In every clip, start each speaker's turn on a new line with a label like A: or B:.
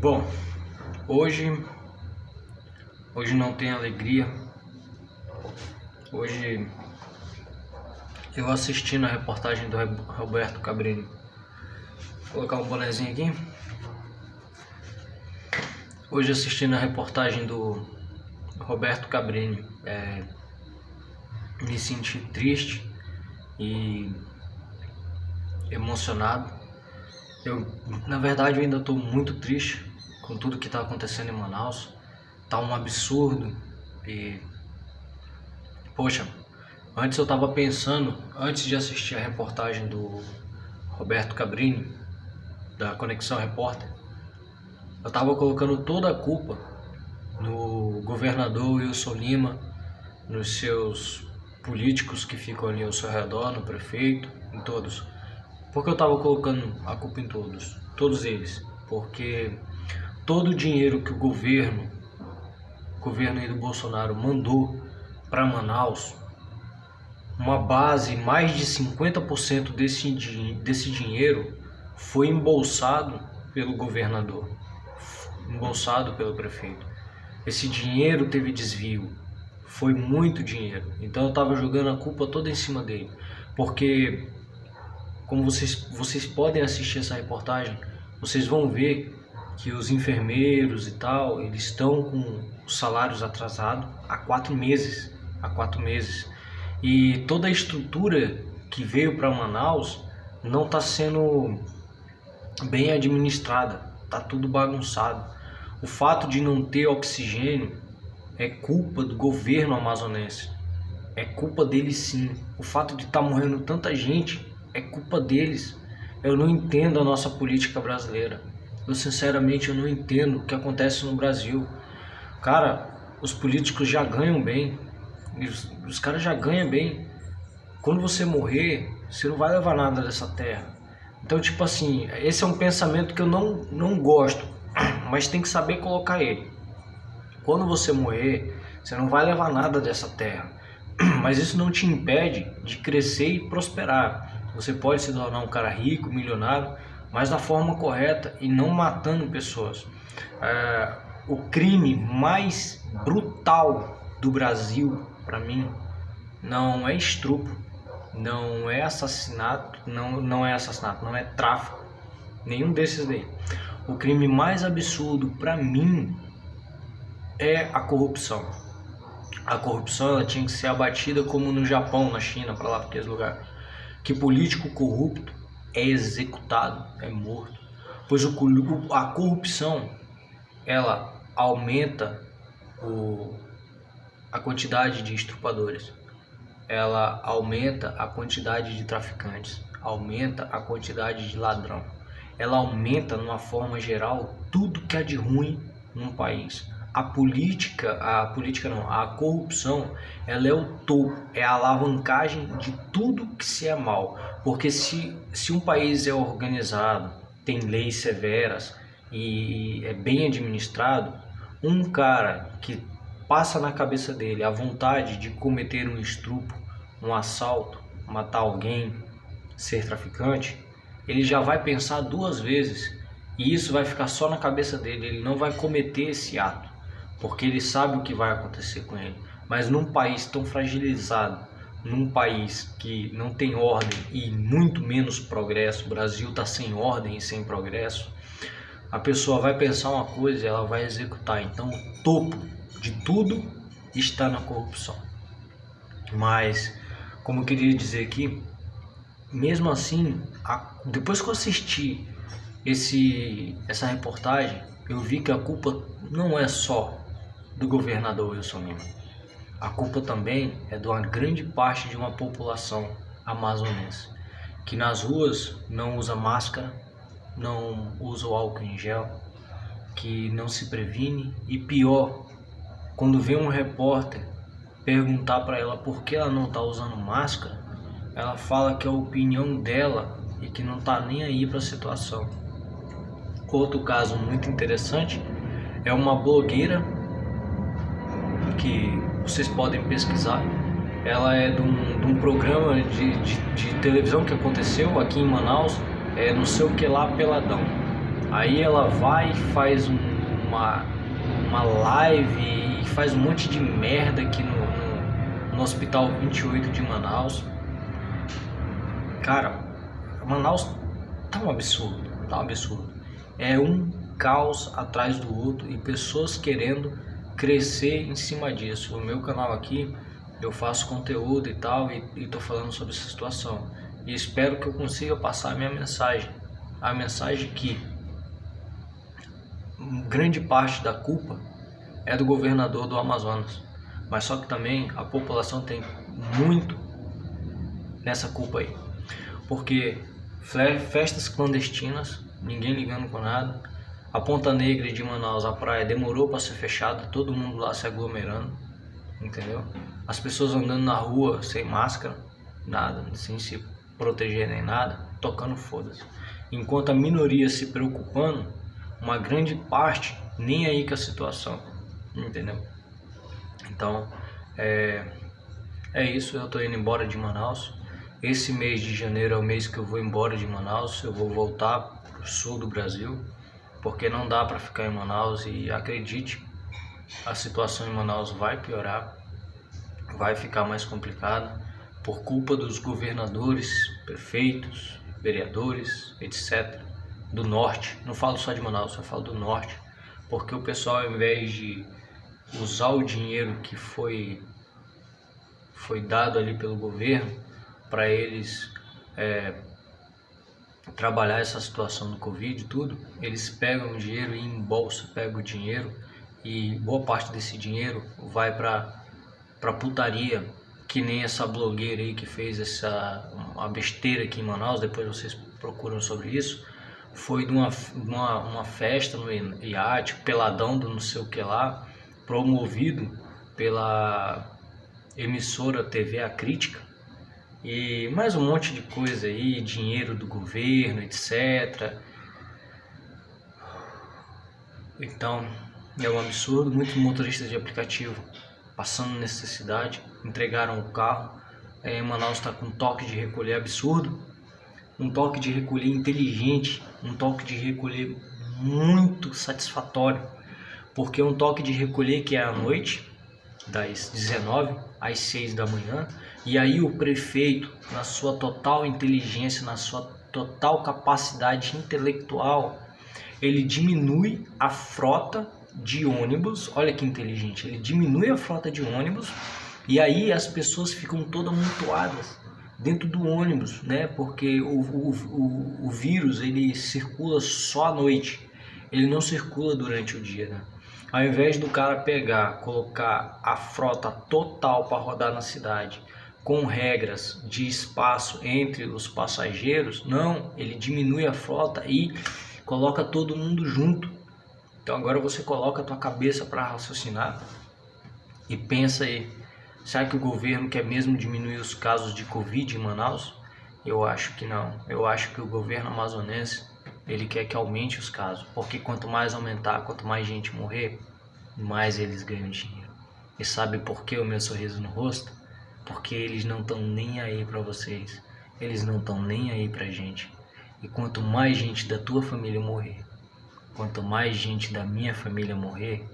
A: Bom, hoje não tem alegria. Hoje eu assisti na reportagem do Roberto Cabrini. Vou colocar um bonezinho aqui. Hoje assisti na reportagem do Roberto Cabrini. Me senti triste e emocionado. Na verdade, eu ainda estou muito triste com tudo que está acontecendo em Manaus. Tá um absurdo e, poxa, antes eu estava pensando, antes de assistir a reportagem do Roberto Cabrini, da Conexão Repórter, eu estava colocando toda a culpa no governador Wilson Lima, nos seus políticos que ficam ali ao seu redor, no prefeito, em todos. Porque eu estava colocando a culpa em todos eles, porque todo o dinheiro que o governo aí do Bolsonaro mandou para Manaus, uma base, mais de 50% desse dinheiro foi embolsado pelo governador, embolsado pelo prefeito. Esse dinheiro teve desvio, foi muito dinheiro, então eu estava jogando a culpa toda em cima dele, porque como vocês podem assistir essa reportagem, vocês vão ver que os enfermeiros e tal, eles estão com os salários atrasados há 4 meses. E toda a estrutura que veio para Manaus não está sendo bem administrada, está tudo bagunçado. O fato de não ter oxigênio é culpa do governo amazonense, é culpa deles sim. O fato de estar morrendo tanta gente é culpa deles. Eu não entendo a nossa política brasileira. Eu sinceramente não entendo o que acontece no Brasil. Cara, os políticos já ganham bem. Os caras já ganham bem. Quando você morrer, você não vai levar nada dessa terra. Então, tipo assim, esse é um pensamento que eu não gosto, mas tem que saber colocar ele. Quando você morrer, você não vai levar nada dessa terra. Mas isso não te impede de crescer e prosperar. Você pode se tornar um cara rico, milionário, mas da forma correta e não matando pessoas. O crime mais brutal do Brasil, para mim, não é estupro, não é assassinato, não é tráfico, nenhum desses daí. O crime mais absurdo para mim é a corrupção. A corrupção ela tinha que ser abatida como no Japão, na China, para lá, para aqueles lugares. Que político corrupto é executado, é morto. Pois a corrupção, ela aumenta a quantidade de estupradores. Ela aumenta a quantidade de traficantes. Aumenta a quantidade de ladrão. Ela aumenta, de uma forma geral, tudo que há de ruim num país. A corrupção, ela é o topo, é a alavancagem de tudo que se é mal. Porque se um país é organizado, tem leis severas e é bem administrado, um cara que passa na cabeça dele a vontade de cometer um estupro, um assalto, matar alguém, ser traficante, ele já vai pensar 2 vezes e isso vai ficar só na cabeça dele, ele não vai cometer esse ato. Porque ele sabe o que vai acontecer com ele. Mas num país tão fragilizado, num país que não tem ordem e muito menos progresso, o Brasil está sem ordem e sem progresso, a pessoa vai pensar uma coisa e ela vai executar. Então o topo de tudo está na corrupção. Mas, como eu queria dizer aqui, mesmo assim, depois que eu assisti essa reportagem, eu vi que a culpa não é só do governador Wilson Lima. A culpa também é de uma grande parte de uma população amazonense que nas ruas não usa máscara, não usa o álcool em gel, que não se previne e pior, quando vem um repórter perguntar para ela por que ela não está usando máscara, ela fala que é a opinião dela e que não está nem aí para a situação. Outro caso muito interessante é uma blogueira que vocês podem pesquisar. Ela é de um programa de televisão que aconteceu aqui em Manaus, não sei o que lá, Peladão. Aí ela vai e faz uma live e faz um monte de merda aqui no Hospital 28 de Manaus. Cara, Manaus tá um absurdo, tá um absurdo. É um caos atrás do outro e pessoas querendo crescer em cima disso. O meu canal aqui, eu faço conteúdo e tal, e tô falando sobre essa situação. E espero que eu consiga passar a minha mensagem. A mensagem que grande parte da culpa é do governador do Amazonas. Mas só que também a população tem muito nessa culpa aí. Porque festas clandestinas, ninguém ligando com nada. A Ponta Negra de Manaus, a praia, demorou para ser fechada, todo mundo lá se aglomerando, entendeu? As pessoas andando na rua sem máscara, nada, sem se proteger nem nada, tocando foda-se. Enquanto a minoria se preocupando, uma grande parte nem aí com a situação, entendeu? Então, é isso, eu tô indo embora de Manaus. Esse mês de janeiro é o mês que eu vou embora de Manaus, eu vou voltar pro sul do Brasil, porque não dá para ficar em Manaus e acredite, a situação em Manaus vai piorar, vai ficar mais complicada por culpa dos governadores, prefeitos, vereadores, etc. do norte. Não falo só de Manaus, eu falo do norte, porque o pessoal, ao invés de usar o dinheiro que foi dado ali pelo governo para eles trabalhar essa situação do Covid e tudo, eles pegam o dinheiro e embolsam, pegam o dinheiro e boa parte desse dinheiro vai para putaria, que nem essa blogueira aí que fez uma besteira aqui em Manaus, depois vocês procuram sobre isso, foi de uma festa no iate, peladão do não sei o que lá, promovido pela emissora TV A Crítica, e mais um monte de coisa aí, dinheiro do governo, etc. Então, é um absurdo. Muitos motoristas de aplicativo passando necessidade, entregaram o carro. Manaus está com um toque de recolher absurdo, um toque de recolher inteligente, um toque de recolher muito satisfatório, porque é um toque de recolher que é à noite, das 19 às 6 da manhã, e aí o prefeito, na sua total inteligência, na sua total capacidade intelectual, ele diminui a frota de ônibus. Olha que inteligente, ele diminui a frota de ônibus, e aí as pessoas ficam todas amontoadas dentro do ônibus, né? Porque o vírus, ele circula só à noite, ele não circula durante o dia, né? Ao invés do cara pegar, colocar a frota total para rodar na cidade, com regras de espaço entre os passageiros, não, ele diminui a frota e coloca todo mundo junto. Então agora você coloca a tua cabeça para raciocinar e pensa aí, será que o governo quer mesmo diminuir os casos de Covid em Manaus? Eu acho que não. Eu acho que o governo amazonense, ele quer que aumente os casos, porque quanto mais aumentar, quanto mais gente morrer, mais eles ganham dinheiro. E sabe por que o meu sorriso no rosto? Porque eles não estão nem aí para vocês, eles não estão nem aí pra gente. E quanto mais gente da tua família morrer, quanto mais gente da minha família morrer,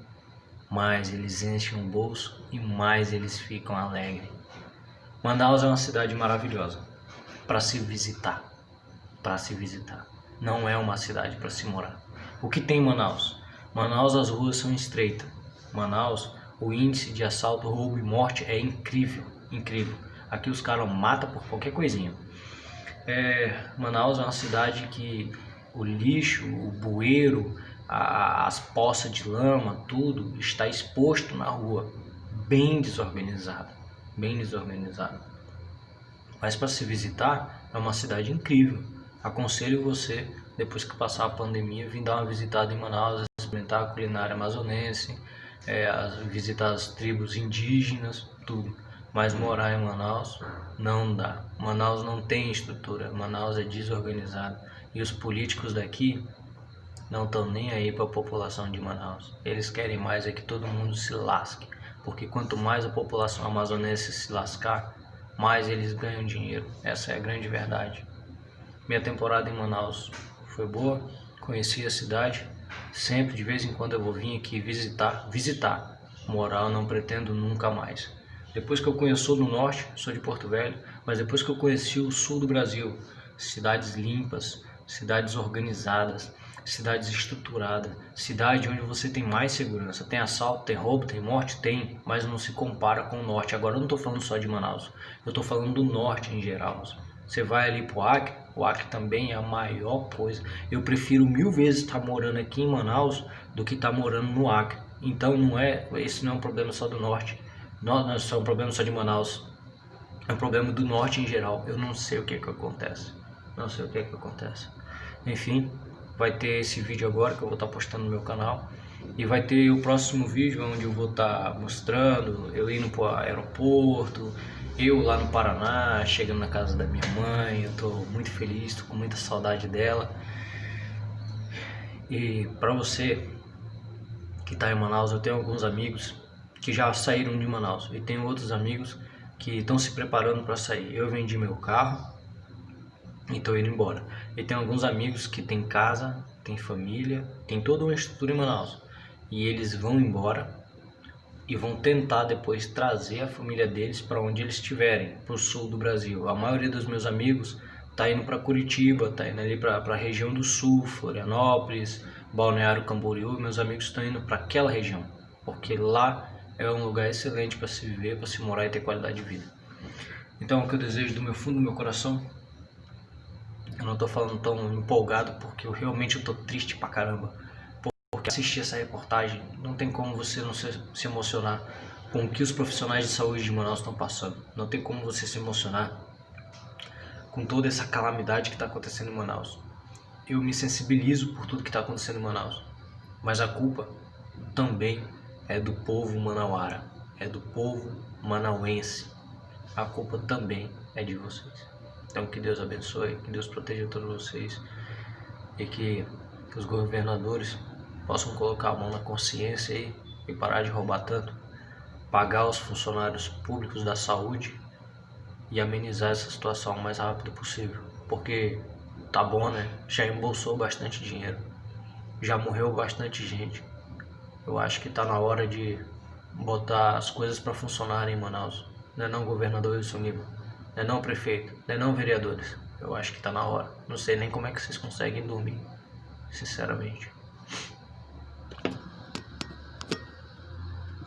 A: mais eles enchem o bolso e mais eles ficam alegres. Manaus é uma cidade maravilhosa para se visitar, Não é uma cidade para se morar. O que tem em Manaus? Manaus, as ruas são estreitas. Manaus, o índice de assalto, roubo e morte é incrível, incrível. Aqui os caras matam por qualquer coisinha. Manaus é uma cidade que o lixo, o bueiro, as poças de lama, tudo está exposto na rua, bem desorganizado, bem desorganizado. Mas para se visitar, é uma cidade incrível. Aconselho você, depois que passar a pandemia, vir dar uma visitada em Manaus, experimentar a culinária amazonense, visitar as tribos indígenas, tudo. Mas morar em Manaus não dá. Manaus não tem estrutura, Manaus é desorganizado. E os políticos daqui não estão nem aí para a população de Manaus. Eles querem mais é que todo mundo se lasque. Porque quanto mais a população amazonense se lascar, mais eles ganham dinheiro. Essa é a grande verdade. Minha temporada em Manaus foi boa. conheci a cidade, sempre de vez em quando eu vou vir aqui visitar, morar eu não pretendo nunca mais. Depois que eu conheço o norte, sou de Porto Velho, mas depois que eu conheci o sul do Brasil, cidades limpas, cidades organizadas, cidades estruturadas, cidade onde você tem mais segurança, tem assalto, tem roubo, tem morte, tem, mas não se compara com o norte. Agora eu não estou falando só de Manaus, eu estou falando do norte em geral. Você vai ali pro Acre, o Acre também é a maior coisa. Eu prefiro 1000 vezes estar morando aqui em Manaus do que estar morando no Acre. Então esse não é um problema só do norte, não é um problema só de Manaus, é um problema do norte em geral. Eu não sei o que acontece, não sei o que acontece. Enfim, vai ter esse vídeo agora que eu vou estar postando no meu canal. E vai ter o próximo vídeo onde eu vou estar mostrando eu indo para o aeroporto, eu lá no Paraná, chegando na casa da minha mãe. Eu estou muito feliz, estou com muita saudade dela. E para você que está em Manaus, eu tenho alguns amigos que já saíram de Manaus e tenho outros amigos que estão se preparando para sair. Eu vendi meu carro e estou indo embora. E tem alguns amigos que têm casa, têm família, tem toda uma estrutura em Manaus. E eles vão embora e vão tentar depois trazer a família deles para onde eles estiverem, para o sul do Brasil. A maioria dos meus amigos está indo para Curitiba, está indo ali para a região do sul, Florianópolis, Balneário Camboriú. Meus amigos estão indo para aquela região, porque lá é um lugar excelente para se viver, para se morar e ter qualidade de vida. Então, o que eu desejo do meu fundo do meu coração, eu não estou falando tão empolgado porque eu realmente estou triste pra caramba. Porque assistir essa reportagem, não tem como você não se emocionar com o que os profissionais de saúde de Manaus estão passando. Não tem como você se emocionar com toda essa calamidade que está acontecendo em Manaus. Eu me sensibilizo por tudo que está acontecendo em Manaus, mas a culpa também é do povo manauara, é do povo manauense. A culpa também é de vocês. Então que Deus abençoe, que Deus proteja todos vocês e que os governadores possam colocar a mão na consciência e parar de roubar tanto, pagar os funcionários públicos da saúde e amenizar essa situação o mais rápido possível, porque tá bom, né? Já embolsou bastante dinheiro, já morreu bastante gente. Eu acho que tá na hora de botar as coisas para funcionar em Manaus. Não é não, governador Wilson Lima? Não é não, prefeito? Não é não, vereadores? Eu acho que tá na hora. Não sei nem como é que vocês conseguem dormir, sinceramente.